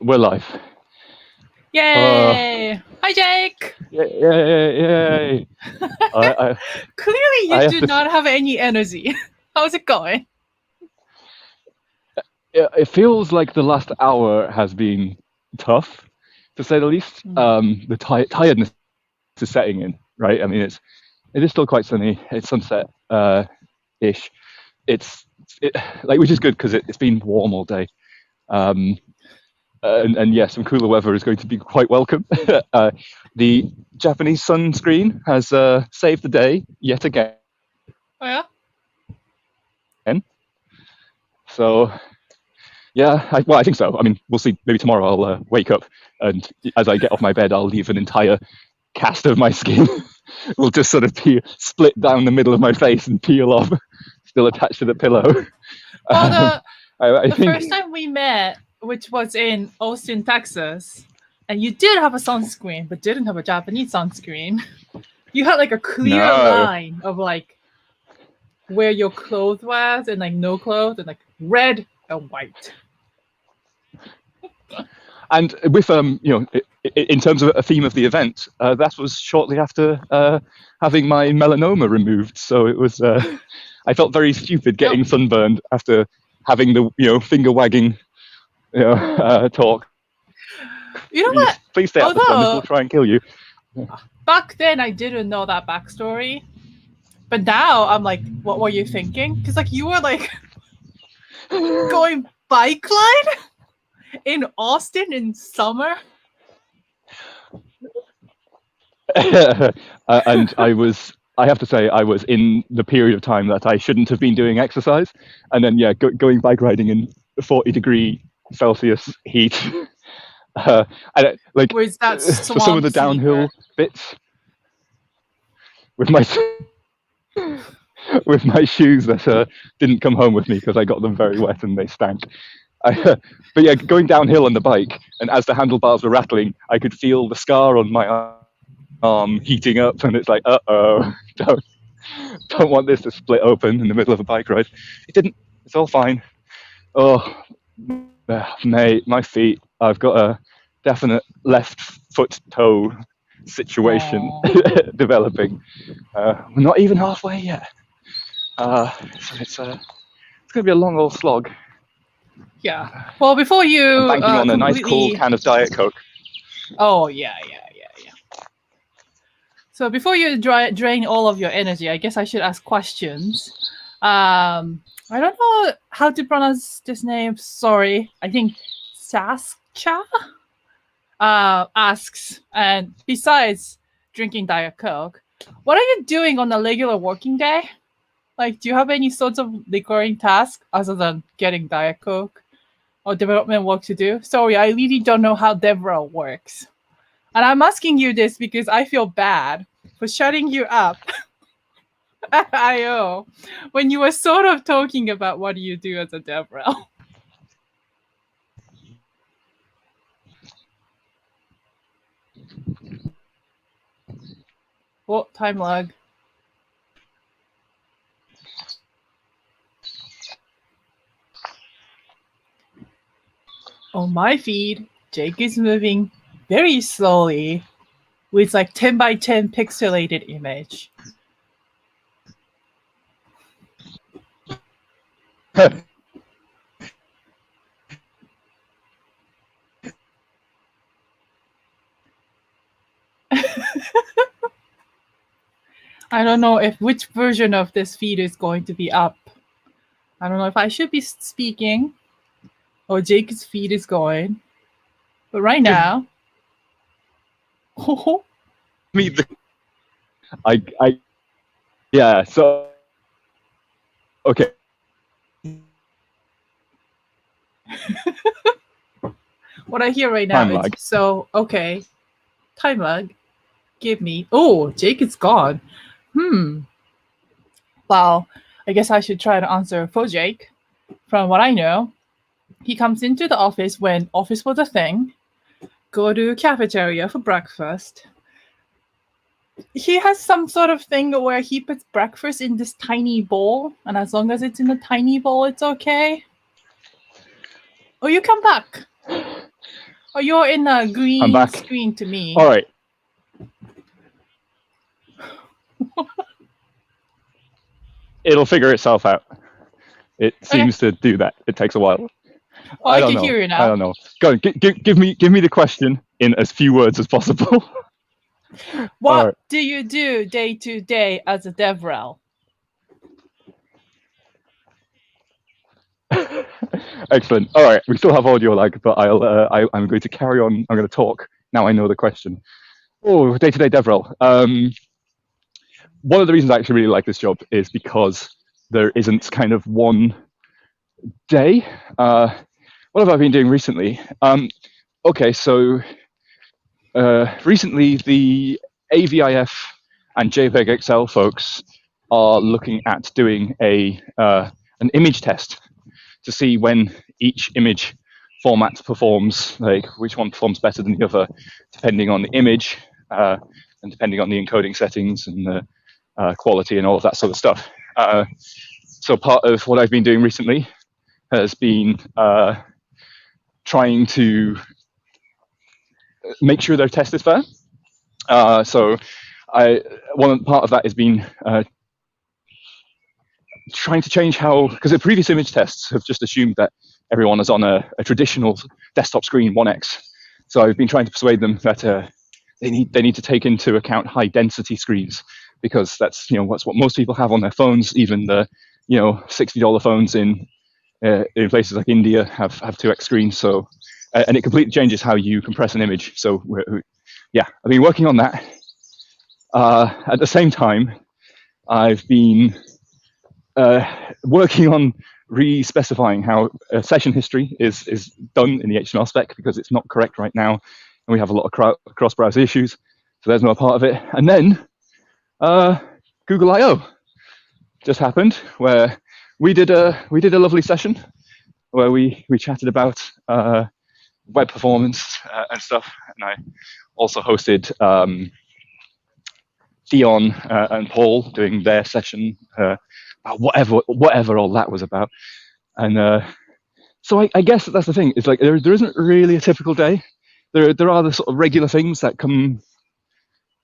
We're live. Yay! Hi, Jake! Yay! I Clearly, I you have do to. not have any energy. How's it going? It feels like the last hour has been tough, to say the least. The tiredness is setting in, right? I mean, it is still quite sunny. It's sunset ish. It's like, which is good because it's been warm all day. Um, and yeah, some cooler weather is going to be quite welcome. The Japanese sunscreen has saved the day yet again. Oh, yeah? So yeah, I think so. I mean, we'll see. Maybe tomorrow I'll wake up, and as I get off my bed, I'll leave an entire cast of my skin will just sort of split down the middle of my face and peel off, still attached to the pillow. Well, I the think first time we met, which was in Austin, Texas, and you did have a sunscreen, but didn't have a Japanese sunscreen. You had like a clear no. line of like where your clothes was and like no clothes and like red and white. And with in terms of a theme of the event, that was shortly after having my melanoma removed. So it was. I felt very stupid getting sunburned after having the finger wagging talk. You know what? Please stay out the sun. This will try and kill you. Back then, I didn't know that backstory. But now I'm like, what were you thinking? Because like you were like going bike ride in Austin in summer. And I have to say, I was in the period of time that I shouldn't have been doing exercise. And then, yeah, going bike riding in 40-degree Celsius heat. And like Where's that for some of the downhill bits with my with my shoes that didn't come home with me because I got them very wet and they stank. But yeah, going downhill on the bike, and as the handlebars were rattling, I could feel the scar on my arm heating up, and it's like, don't want this to split open in the middle of a bike ride. It didn't. It's all fine. Oh, mate, my feet. I've got a definite left foot toe situation developing. We're not even halfway yet. So it's going to be a long old slog. Yeah. Well, before you I'm banking on a nice cool can of Diet Coke. Oh yeah. So before you drain all of your energy, I guess I should ask questions. I don't know how to pronounce this name. Sorry. I think Sascha asks, and besides drinking Diet Coke, what are you doing on a regular working day? Like, do you have any sorts of recurring tasks other than getting Diet Coke or development work to do? Sorry, I really don't know how DevRel works. And I'm asking you this because I feel bad for shutting you up at I.O. when you were sort of talking about what do you do as a DevRel. What time lag? On my feed, Jake is moving very slowly with like 10 by 10 pixelated image. I don't know if which version of this feed is going to be up. I don't know if I should be speaking or Jake's feed is going. But right now, Yeah. So okay. What I hear right now is so okay. Time lag. Give me. Oh, Jake is gone. Well, I guess I should try to answer for Jake. From what I know, he comes into the office when office was a thing, go to cafeteria for breakfast. He has some sort of thing where he puts breakfast in this tiny bowl, and as long as it's in a tiny bowl, it's okay. Oh, you come back. Oh, you're in a green back. screen to me. All right. It'll figure itself out. It seems to do that. It takes a while. Oh, I don't can know. hear you now. I don't know. Go on, give me the question in as few words as possible. What Alright. do you do day to day as a DevRel? Excellent. All right, we still have audio lag, but I'm going to carry on. I'm going to talk now. I know the question. Oh, day-to-day DevRel. One of the reasons I actually really like this job is because there isn't kind of one day. What have I been doing recently? Okay, so recently the AVIF and JPEG XL folks are looking at doing an image test to see when each image format performs, like which one performs better than the other, depending on the image and depending on the encoding settings and the quality and all of that sort of stuff. So part of what I've been doing recently has been trying to make sure their test is fair. So part of that has been trying to change how, because the previous image tests have just assumed that everyone is on a traditional desktop screen 1x. So I've been trying to persuade them that they need to take into account high density screens, because that's what most people have on their phones. Even the $60 phones in places like India have 2x screens. So and it completely changes how you compress an image. So yeah, I've been working on that. At the same time, I've been working on re-specifying how session history is done in the HTML spec, because it's not correct right now, and we have a lot of cross-browser issues. So there's no part of it. And then Google I/O just happened, where we did a lovely session where we chatted about web performance and stuff. And I also hosted Dion and Paul doing their session about whatever all that was about. And so I guess that's the thing. It's like there isn't really a typical day. There are the sort of regular things that come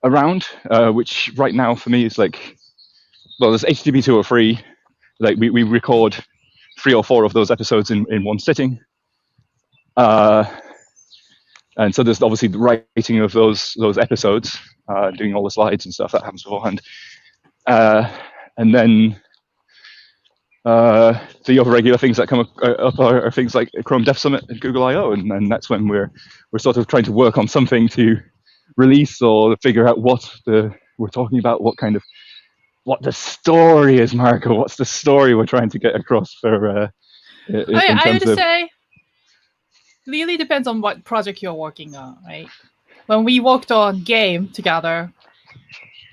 around, which right now for me is like, well, there's HTTP 203. Like we record 3 or 4 of those episodes in one sitting. And so there's obviously the writing of those episodes, doing all the slides and stuff that happens beforehand. And then the other regular things that come up are things like Chrome Dev Summit and Google I/O, and that's when we're sort of trying to work on something to release or figure out what we're talking about, what the story is, Marco. What's the story we're trying to get across for? I would say really depends on what project you're working on, right? When we worked on Game together,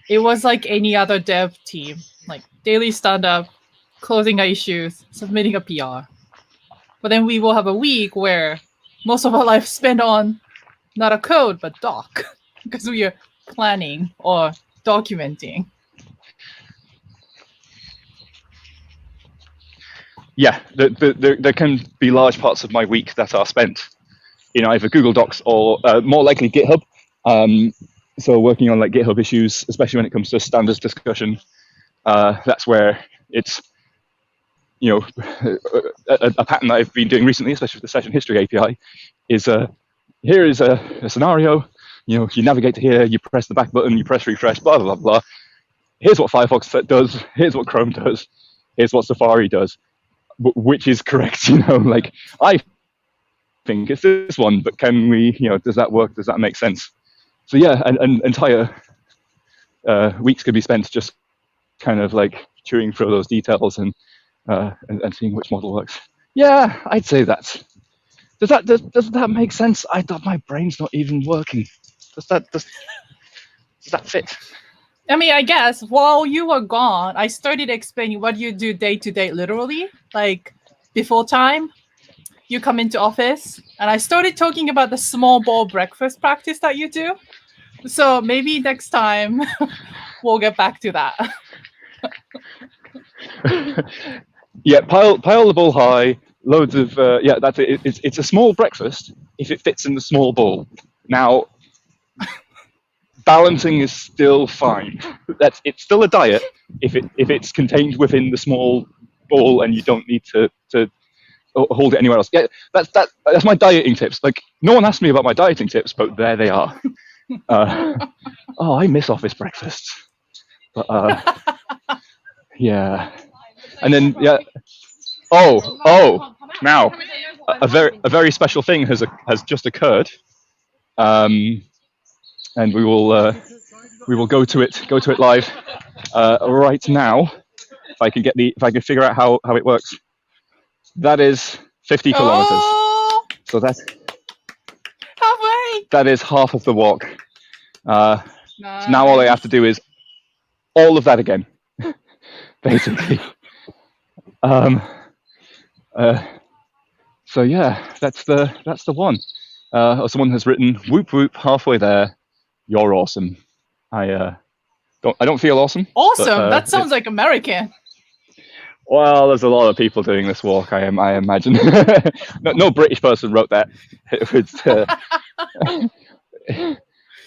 it was like any other dev team, like daily stand-up, closing our issues, submitting a PR. But then we will have a week where most of our life spent on not a code, but doc, because we are planning or documenting. Yeah, there can be large parts of my week that are spent in either Google Docs or more likely GitHub. So working on like GitHub issues, especially when it comes to standards discussion. That's where it's, a pattern that I've been doing recently, especially with the session history API, is here is a scenario. You navigate to here, you press the back button, you press refresh, blah, blah, blah. Here's what Firefox does. Here's what Chrome does. Here's what Safari does. Which is correct? Like I think it's this one, but can we, does that work? Does that make sense? So yeah, and entire weeks could be spent just kind of like chewing through those details and seeing which model works. Yeah, I'd say that. Does that make sense? I thought my brain's not even working. Does that fit? I mean, I guess while you were gone, I started explaining what you do day to day, literally. Like before time, you come into office, and I started talking about the small bowl breakfast practice that you do. So maybe next time we'll get back to that. Yeah, pile the ball high, loads of yeah. That's it. It's a small breakfast if it fits in the small bowl. Now, balancing is still fine. It's still a diet if it's contained within the small bowl and you don't need to hold it anywhere else. Yeah, that's my dieting tips. Like, no one asked me about my dieting tips, but there they are. Oh, I miss office breakfasts. But yeah, and then yeah. Oh, now a very special thing has just occurred, and we will go to it live right now. If I can figure out how it works. That is 50 kilometers. Oh, So halfway. that is half of the walk. So Nice. now all I have to do is all of that again, basically. So yeah, that's the one. Someone has written, "Whoop whoop, halfway there, you're awesome." I don't feel awesome. Awesome. But, That sounds like American. Well, there's a lot of people doing this walk. I imagine. No British person wrote that.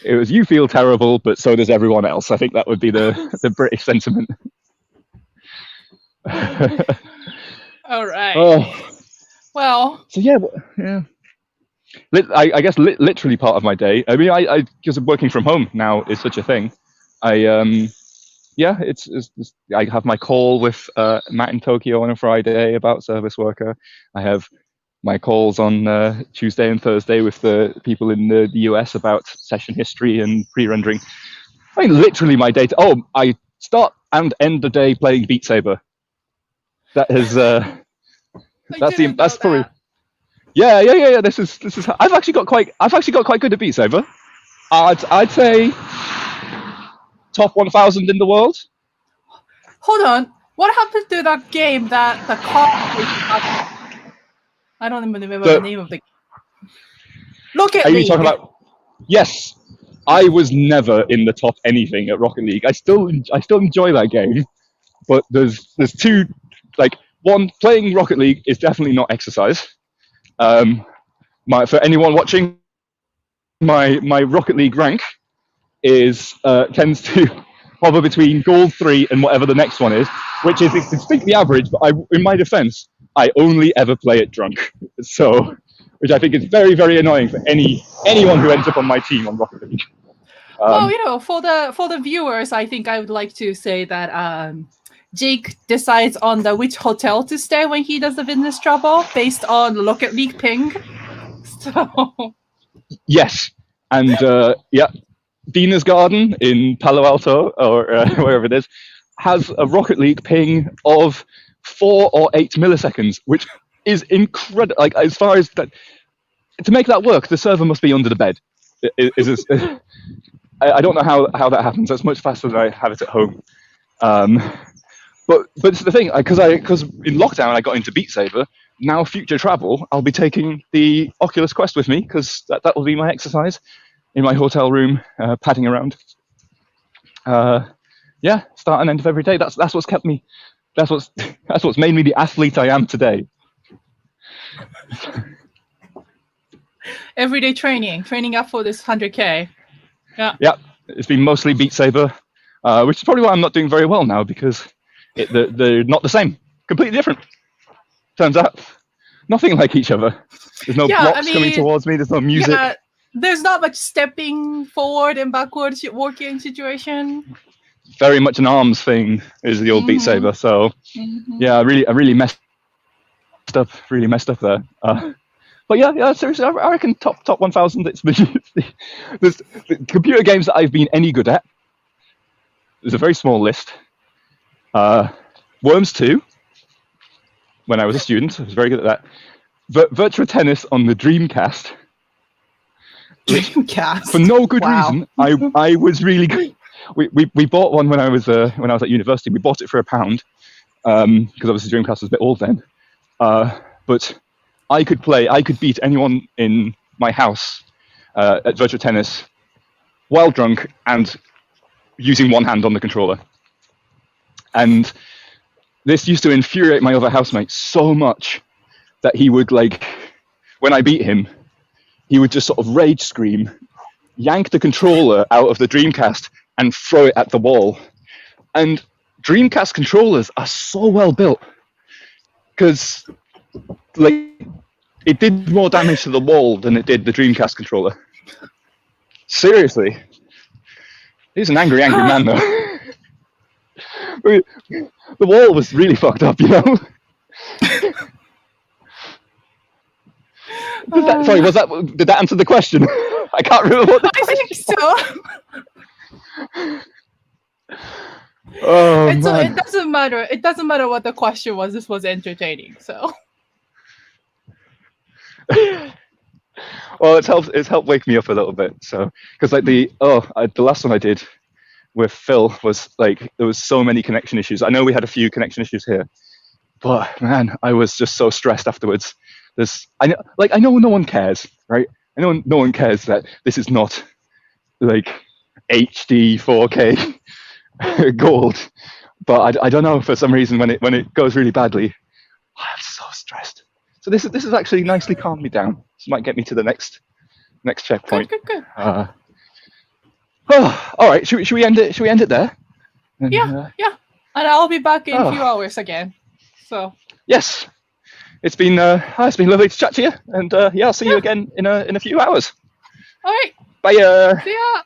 It was you feel terrible, but so does everyone else. I think that would be the British sentiment. All right. Oh. Well, So yeah, I guess literally part of my day. I mean, I because working from home now is such a thing. Yeah, it's I have my call with Matt in Tokyo on a Friday about Service Worker. I have my calls on Tuesday and Thursday with the people in the US about session history and pre-rendering. I mean, literally my day. I start and end the day playing Beat Saber. That has that's probably. Yeah. This is. I've actually got quite good at Beat Saber. I'd say top 1,000 in the world. Hold on. What happened to that game that the car? I don't even remember the name of the. Look at Are me. you talking about? Yes, I was never in the top anything at Rocket League. I still enjoy that game, but there's two, like, one, playing Rocket League is definitely not exercise. For anyone watching, my Rocket League rank tends to hover between gold 3 and whatever the next one is, which is distinctly average. But in my defense, I only ever play it drunk, so which I think is very, very annoying for anyone who ends up on my team on Rocket League. Well, for the viewers, I think I would like to say that Jake decides on which hotel to stay when he does the business travel based on Rocket League ping. So Yes, and yeah, Dina's Garden in Palo Alto or wherever it is has a Rocket League ping of 4 or 8 milliseconds, which is incredible. Like, as far as that, to make that work, the server must be under the bed. I don't know how that happens. That's much faster than I have it at home. But it's the thing, because in lockdown I got into Beat Saber. Now, future travel, I'll be taking the Oculus Quest with me because that will be my exercise in my hotel room, padding around. Yeah, start and end of every day. That's what's kept me. That's what's made me the athlete I am today. everyday training up for this 100K. Yeah, it's been mostly Beat Saber, which is probably why I'm not doing very well now, because they're not the same. Completely different. Turns out, nothing like each other. There's no blocks coming towards me. There's no music. Yeah, there's not much stepping forward and backwards walking situation. Very much an arms thing is the old Beat Saber. So yeah, I really messed up. Really messed up there. But yeah, seriously, I reckon top 1,000. It's there's the computer games that I've been any good at. There's a very small list. Worms 2. When I was a student, I was very good at that. Virtua Tennis on the Dreamcast. Dreamcast. For no good reason, I was really good. We bought one when I was at university. We bought it for £1 because obviously Dreamcast was a bit old then. But I could beat anyone in my house at Virtua Tennis while drunk and using one hand on the controller. And this used to infuriate my other housemates so much that he would like, when I beat him, he would just sort of rage scream, yank the controller out of the Dreamcast, and throw it at the wall. And Dreamcast controllers are so well built because, like, it did more damage to the wall than it did the Dreamcast controller. Seriously, he's an angry man, though. The wall was really fucked up, you know. Sorry, did that answer the question? I can't remember what the I think so. Oh, And so man. it doesn't matter. It doesn't matter what the question was. This was entertaining. So Well, it's helped wake me up a little bit. So, because like the last one I did with Phil was like there was so many connection issues. I know we had a few connection issues here, but man, I was just so stressed afterwards. I know no one cares, right? I know no one cares that this is not like HD 4K gold, but I don't know, for some reason when it goes really badly, I'm so stressed. So this is actually nicely calmed me down. This might get me to the next checkpoint. good. Oh, all right. Should we end it? Should we end it there? And, Yeah. And I'll be back in a Oh. few hours again. So Yes. It's been lovely to chat to you, and I'll see you again in a few hours. all right. Bye. See ya.